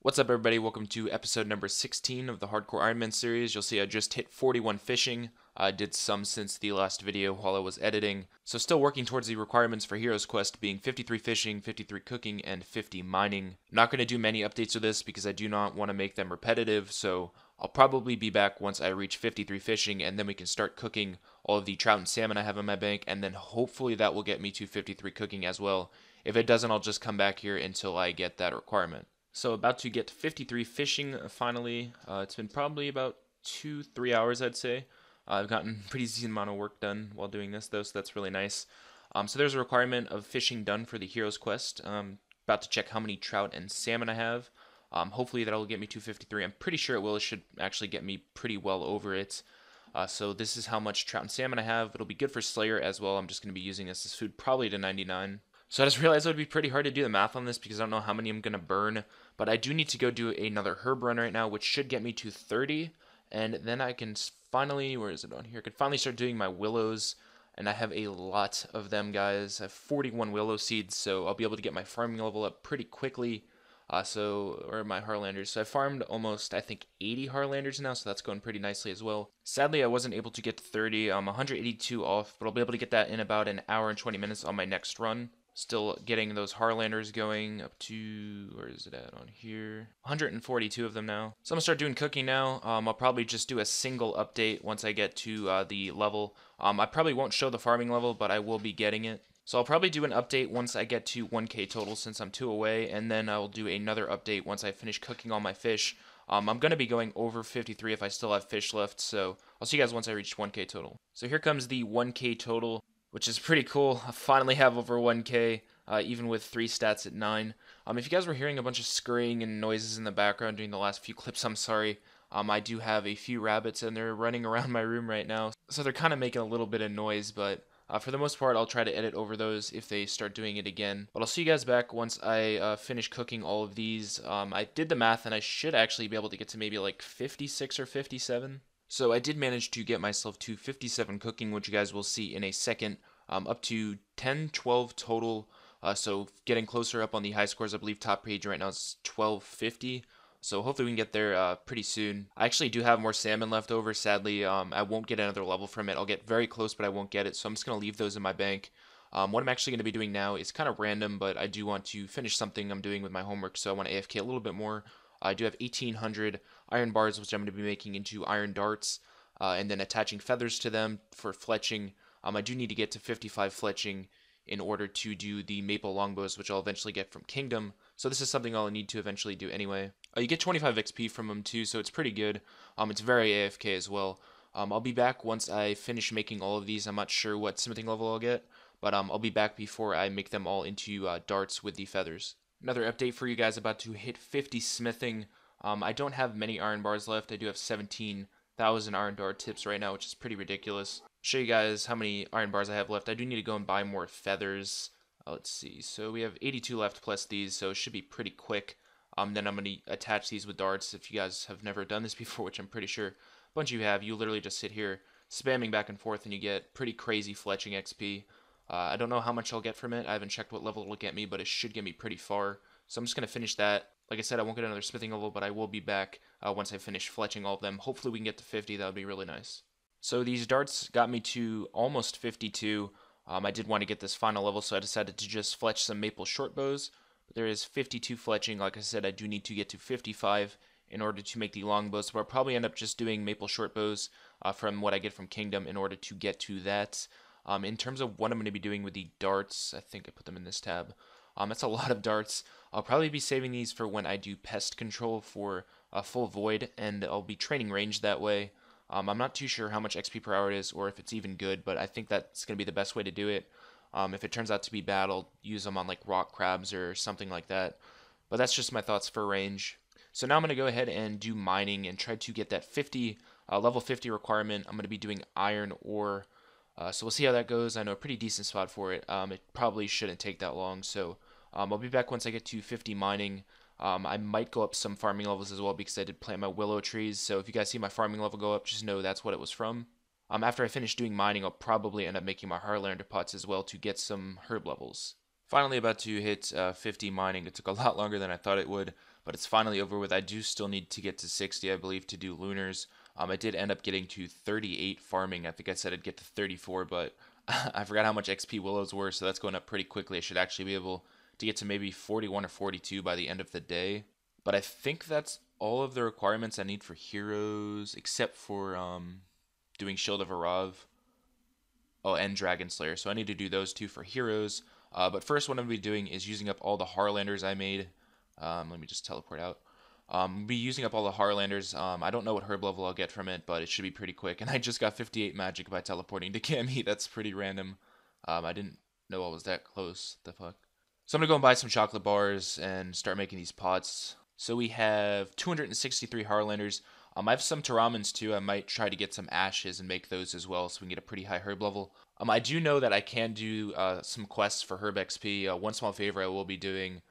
What's up, everybody? Welcome to episode number 16 of the Hardcore Ironman series. You'll see I just hit 41 fishing. I did some since the last video while I was editing. So still working towards the requirements for Heroes Quest being 53 fishing, 53 cooking, and 50 mining. I'm not going to do many updates of this because I do not want to make them repetitive, so I'll probably be back once I reach 53 fishing, and then we can start cooking all of the trout and salmon I have in my bank, and then hopefully that will get me to 53 cooking as well. If it doesn't, I'll just come back here until I get that requirement. So about to get 53 fishing finally. It's been probably about 2-3 hours, I'd say. I've gotten a pretty decent amount of work done while doing this though, so that's really nice. So there's a requirement of fishing done for the Heroes Quest. About to check how many trout and salmon I have. Hopefully that'll get me to 53. I'm pretty sure it will. It should actually get me pretty well over it. So this is how much trout and salmon I have. It'll be good for Slayer as well. I'm just going to be using this as food probably to 99. So I just realized it would be pretty hard to do the math on this because I don't know how many I'm going to burn. But I do need to go do another herb run right now, which should get me to 30. And then I can finally, where is it on here? I can finally start doing my willows. And I have a lot of them, guys. I have 41 willow seeds, so I'll be able to get my farming level up pretty quickly. Or my Harlanders. So I farmed almost, I think, 80 Harlanders now, so that's going pretty nicely as well. Sadly, I wasn't able to get to 30. I'm 182 off, but I'll be able to get that in about an hour and 20 minutes on my next run. Still getting those Harlanders going up to, where is it at on here? 142 of them now. So I'm going to start doing cooking now. I'll probably just do a single update once I get to the level. I probably won't show the farming level, but I will be getting it. So I'll probably do an update once I get to 1k total since I'm 2 away, and then I'll do another update once I finish cooking all my fish. I'm going to be going over 53 if I still have fish left, so I'll see you guys once I reach 1k total. So here comes the 1k total, which is pretty cool. I finally have over 1k, even with 3 stats at 9. If you guys were hearing a bunch of scurrying and noises in the background during the last few clips, I'm sorry. I do have a few rabbits, and they're running around my room right now, so they're kind of making a little bit of noise, but for the most part, I'll try to edit over those if they start doing it again. But I'll see you guys back once I finish cooking all of these. I did the math, and I should actually be able to get to maybe like 56 or 57. So I did manage to get myself to 57 cooking, which you guys will see in a second. Up to 10, 12 total. So getting closer up on the high scores. I believe top page right now is 1250. So hopefully we can get there pretty soon. I actually do have more salmon left over. Sadly, I won't get another level from it. I'll get very close, but I won't get it. So I'm just going to leave those in my bank. What I'm actually going to be doing now is kind of random, but I do want to finish something I'm doing with my homework. So I want to AFK a little bit more. I do have 1800 iron bars, which I'm going to be making into iron darts. And then attaching feathers to them for fletching. I do need to get to 55 fletching in order to do the maple longbows, which I'll eventually get from Kingdom. So this is something I'll need to eventually do anyway. You get 25 XP from them too, so it's pretty good. It's very AFK as well. I'll be back once I finish making all of these. I'm not sure what smithing level I'll get, but I'll be back before I make them all into darts with the feathers. Another update for you guys, about to hit 50 smithing. I don't have many iron bars left. I do have 17,000 iron dart tips right now, which is pretty ridiculous. Show you guys how many iron bars I have left. I do need to go and buy more feathers. Let's see. So we have 82 left plus these, so it should be pretty quick. Then I'm going to attach these with darts. If you guys have never done this before, which I'm pretty sure a bunch of you have, you literally just sit here spamming back and forth and you get pretty crazy fletching XP. I don't know how much I'll get from it. I haven't checked what level it'll get me, but it should get me pretty far. So I'm just going to finish that. Like I said, I won't get another smithing level, but I will be back once I finish fletching all of them. Hopefully we can get to 50. That would be really nice. So these darts got me to almost 52. I did want to get this final level, so I decided to just fletch some maple short bows. But there is 52 fletching. Like I said, I do need to get to 55 in order to make the long bows. So I'll probably end up just doing maple short bows from what I get from Kingdom in order to get to that. In terms of what I'm going to be doing with the darts, I think I put them in this tab. That's a lot of darts. I'll probably be saving these for when I do pest control for full void, and I'll be training range that way. I'm not too sure how much XP per hour it is or if it's even good, but I think that's going to be the best way to do it. If it turns out to be bad, I'll use them on like rock crabs or something like that. But that's just my thoughts for range. So now I'm going to go ahead and do mining and try to get that level 50 requirement. I'm going to be doing iron ore. So we'll see how that goes. I know a pretty decent spot for it. It probably shouldn't take that long. So I'll be back once I get to 50 mining. I might go up some farming levels as well because I did plant my willow trees. So if you guys see my farming level go up, just know that's what it was from. After I finish doing mining, I'll probably end up making my Harlander pots as well to get some herb levels. Finally about to hit 50 mining. It took a lot longer than I thought it would, but it's finally over with. I do still need to get to 60, I believe, to do lunars. I did end up getting to 38 farming. I think I said I'd get to 34, but I forgot how much XP willows were, so that's going up pretty quickly. I should actually be able to get to maybe 41 or 42 by the end of the day. But I think that's all of the requirements I need for heroes, except for doing Shield of Arav. Oh, and Dragon Slayer. So I need to do those two for heroes. But first, what I'm going to be doing is using up all the Harlanders I made. Let me just teleport out. I'll be using up all the Harlanders. I don't know what herb level I'll get from it, but it should be pretty quick. And I just got 58 magic by teleporting to Cami. That's pretty random. I didn't know I was that close. The fuck? So I'm going to go and buy some chocolate bars and start making these pots. So we have 263 Harlanders. I have some Taramans too. I might try to get some ashes and make those as well so we can get a pretty high herb level. I do know that I can do some quests for herb XP. One small favor I will be doing.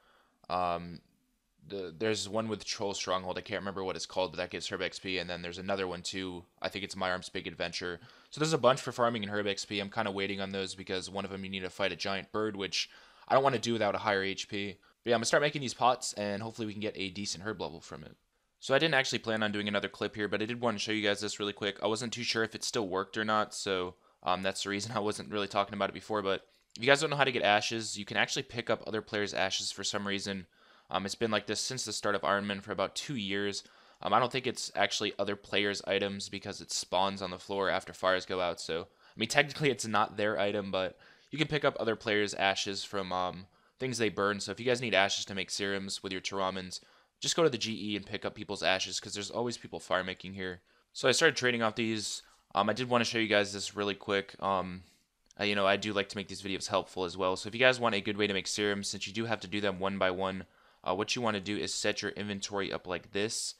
There's one with Troll Stronghold. I can't remember what it's called, but that gives herb XP. And then there's another one too. I think it's My Arm's Big Adventure. So there's a bunch for farming and herb XP. I'm kind of waiting on those because one of them you need to fight a giant bird, which I don't want to do without a higher HP. But yeah, I'm going to start making these pots, and hopefully we can get a decent herb level from it. So I didn't actually plan on doing another clip here, but I did want to show you guys this really quick. I wasn't too sure if it still worked or not, so that's the reason I wasn't really talking about it before. But if you guys don't know how to get ashes, you can actually pick up other players' ashes for some reason. It's been like this since the start of Ironman for about 2 years. I don't think it's actually other players' items because it spawns on the floor after fires go out. So, I mean, technically it's not their item, but you can pick up other players' ashes from things they burn. So if you guys need ashes to make serums with your Taramans, just go to the GE and pick up people's ashes because there's always people fire making here. So I started trading off these. I did want to show you guys this really quick. I do like to make these videos helpful as well. So if you guys want a good way to make serums, since you do have to do them one by one, what you want to do is set your inventory up like this.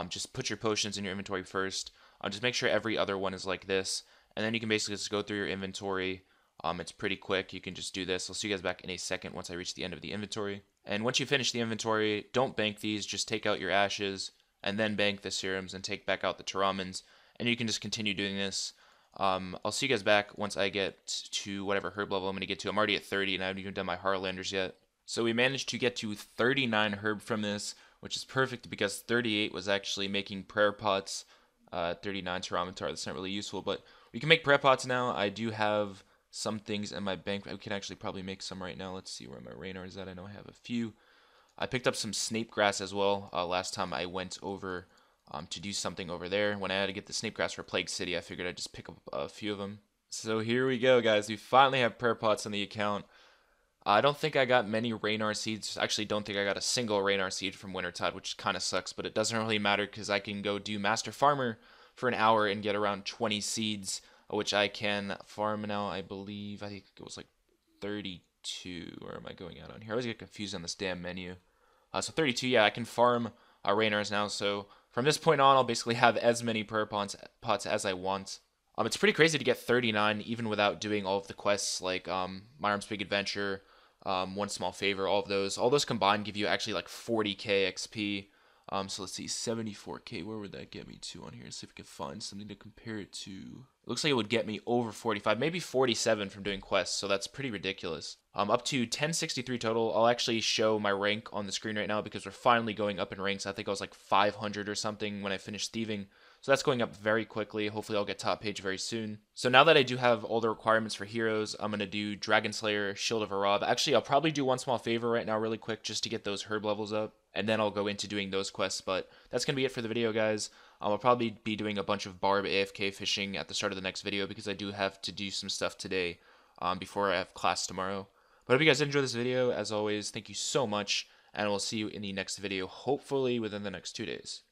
Just put your potions in your inventory first. Just make sure every other one is like this. And then you can basically just go through your inventory. It's pretty quick. You can just do this. I'll see you guys back in a second once I reach the end of the inventory. And once you finish the inventory, don't bank these. Just take out your ashes and then bank the serums and take back out the Taramans. And you can just continue doing this. I'll see you guys back once I get to whatever herb level I'm going to get to. I'm already at 30 and I haven't even done my Harlanders yet. So we managed to get to 39 herb from this, which is perfect because 38 was actually making prayer pots. 39 Taramantar, that's not really useful, but we can make prayer pots now. I do have some things in my bank. I can actually probably make some right now. Let's see where my Raynor is at. I know I have a few. I picked up some snape grass as well. Last time I went over to do something over there. When I had to get the snape grass for Plague City, I figured I'd just pick up a few of them. So here we go, guys. We finally have prayer pots on the account. I don't think I got many Raynor seeds. Actually, don't think I got a single Raynor seed from Wintertide, which kind of sucks, but it doesn't really matter because I can go do Master Farmer for an hour and get around 20 seeds, which I can farm now, I believe. I think it was like 32. Where am I going out on here? I always get confused on this damn menu. So 32, yeah, I can farm Raynors now. So from this point on, I'll basically have as many prayer pots as I want. It's pretty crazy to get 39 even without doing all of the quests like My Arm's Big Adventure, One Small Favor, all of those. All those combined give you actually like 40k XP. So let's see, 74k, where would that get me to on here? Let's see if we can find something to compare it to. It looks like it would get me over 45, maybe 47 from doing quests, so that's pretty ridiculous. Up to 1063 total. I'll actually show my rank on the screen right now because we're finally going up in ranks. I think I was like 500 or something when I finished thieving. So that's going up very quickly. Hopefully I'll get top page very soon. So now that I do have all the requirements for heroes, I'm going to do Dragon Slayer, Shield of Arav. Actually, I'll probably do One Small Favor right now really quick just to get those herb levels up. And then I'll go into doing those quests. But that's going to be it for the video, guys. I'll probably be doing a bunch of Barb AFK fishing at the start of the next video because I do have to do some stuff today before I have class tomorrow. But I hope you guys enjoyed this video. As always, thank you so much. And we'll see you in the next video, hopefully within the next 2 days.